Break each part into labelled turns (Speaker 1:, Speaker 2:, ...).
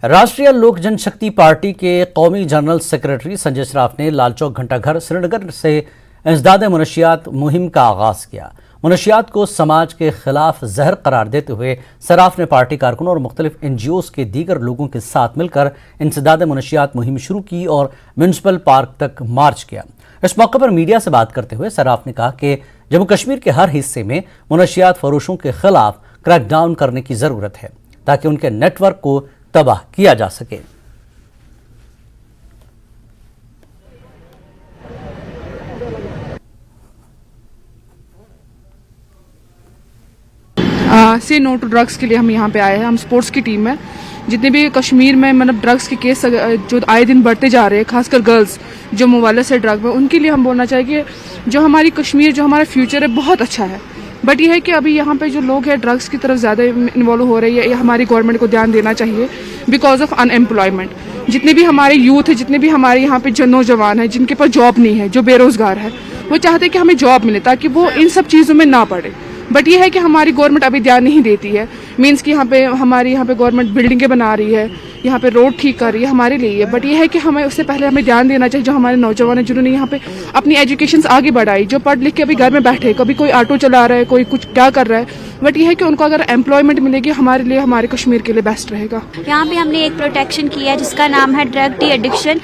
Speaker 1: राष्ट्रीय लोक जनशक्ति पार्टी के कौमी जनरल सेक्रेटरी संजय सराफ ने लाल चौक घंटा घर श्रीनगर से इंसदाद मनशियात मुहिम का आगाज किया। मनशियात को समाज के खिलाफ जहर करार देते हुए सराफ ने पार्टी कारकुनों और मुख्तलिफ NGOs के दीगर लोगों के साथ मिलकर इंसदाद मनशियात मुहिम शुरू की और म्यूनसिपल पार्क तक मार्च किया। इस मौके पर मीडिया से बात करते हुए सराफ ने कहा कि जम्मू कश्मीर के हर हिस्से में मनशियात फरोशों के खिलाफ क्रैकडाउन करने की ज़रूरत है ताकि उनके नेटवर्क को तबाह किया जा सके।
Speaker 2: से नो टू ड्रग्स के लिए हम यहाँ पे आए हैं। हम स्पोर्ट्स की टीम है। जितने भी कश्मीर में मतलब ड्रग्स के केस जो आए दिन बढ़ते जा रहे हैं, खासकर गर्ल्स जो मुवल्लत से ड्रग में, उनके लिए हम बोलना चाहिए कि जो हमारी कश्मीर, जो हमारा फ्यूचर है, बहुत अच्छा है। बट ये है कि अभी यहाँ पे जो लोग हैं ड्रग्स की तरफ ज़्यादा इन्वॉल्व हो रही है। ये हमारी गवर्नमेंट को ध्यान देना चाहिए बिकॉज ऑफ अनएम्प्लॉयमेंट। जितने भी हमारे यूथ है, जितने भी हमारे यहाँ पे जो नौजवान हैं जिनके पास जॉब नहीं है, जो बेरोजगार है, वो चाहते हैं कि हमें जॉब मिले ताकि वो इन सब चीज़ों में ना पड़े। बट ये है कि हमारी गवर्नमेंट अभी ध्यान नहीं देती है। मीन्स कि हमारी यहाँ पे गवर्नमेंट बिल्डिंगें बना रही है, यहाँ पे रोड ठीक कर रही है हमारे लिए, बट ये है कि हमें उससे पहले हमें ध्यान देना चाहिए जो हमारे नौजवान हैं जिन्होंने यहाँ पे अपनी एजुकेशन आगे बढ़ाई, जो पढ़ लिख के अभी घर में बैठे, कभी कोई ऑटो चला रहा है, कोई कुछ क्या कर रहा है, बट ये है कि उनको अगर एम्प्लॉयमेंट मिलेगी हमारे लिए, हमारे कश्मीर के लिए बेस्ट रहेगा।
Speaker 3: यहाँ पे हमने एक प्रोटेक्शन किया है जिसका नाम है ड्रग डी एडिक्शन।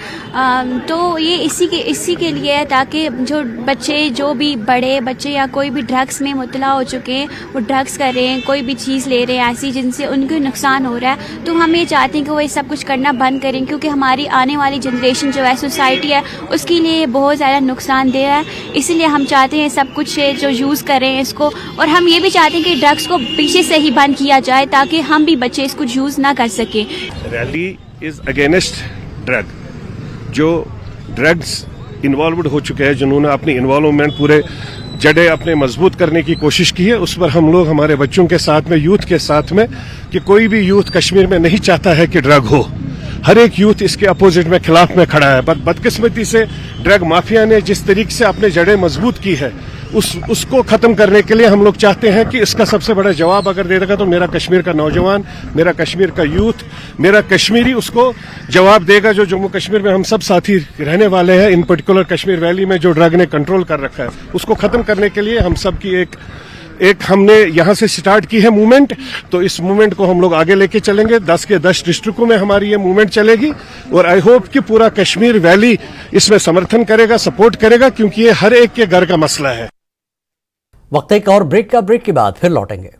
Speaker 3: तो ये इसी के लिए है ताकि जो बच्चे, जो भी बड़े बच्चे या कोई भी ड्रग्स में मुबतला हो चुके हैं, वो ड्रग्स कर रहे हैं, कोई भी चीज़ ले रहे हैं ऐसी जिनसे उनको नुकसान हो रहा है, तो हम ये चाहते हैं कि वो ये सब कुछ करना बंद करें क्योंकि हमारी आने वाली जनरेशन जो है, सोसाइटी है, उसके लिए बहुत ज़्यादा नुकसानदेह है। इसीलिए हम चाहते हैं सब कुछ जो यूज़ करें इसको, और हम ये भी चाहते हैं कि ड्रग्स को पीछे से ही बंद किया जाए ताकि हम भी बच्चे इसको यूज़ ना कर सकें।
Speaker 4: Rally is against drug. जो ड्रग्स इन्वॉल्व हो चुके हैं, जिन्होंने अपनी इन्वॉल्वमेंट पूरे जड़े अपने मजबूत करने की कोशिश की है, उस पर हम लोग हमारे बच्चों के साथ में, यूथ के साथ में, कि कोई भी यूथ कश्मीर में नहीं चाहता है कि ड्रग हो। हर एक यूथ इसके अपोजिट में, खिलाफ में खड़ा है। पर बदकिस्मती से ड्रग माफिया ने जिस तरीके से अपने जड़ें मजबूत की है, उसको खत्म करने के लिए हम लोग चाहते हैं कि इसका सबसे बड़ा जवाब अगर दे देगा तो मेरा कश्मीर का नौजवान, मेरा कश्मीर का यूथ, मेरा कश्मीरी उसको जवाब देगा। जो जम्मू कश्मीर में हम सब साथी रहने वाले हैं, इन पर्टिकुलर कश्मीर वैली में जो ड्रग ने कंट्रोल कर रखा है, उसको खत्म करने के लिए हम सब की एक हमने यहाँ से स्टार्ट की है मूवमेंट। तो इस मूवमेंट को हम लोग आगे लेके चलेंगे। 10 के 10 डिस्ट्रिक्टों में हमारी ये मूवमेंट चलेगी और आई होप कि पूरा कश्मीर वैली इसमें समर्थन करेगा, सपोर्ट करेगा, क्योंकि ये हर एक के घर का मसला है।
Speaker 1: वक्त एक और ब्रेक के बाद फिर लौटेंगे।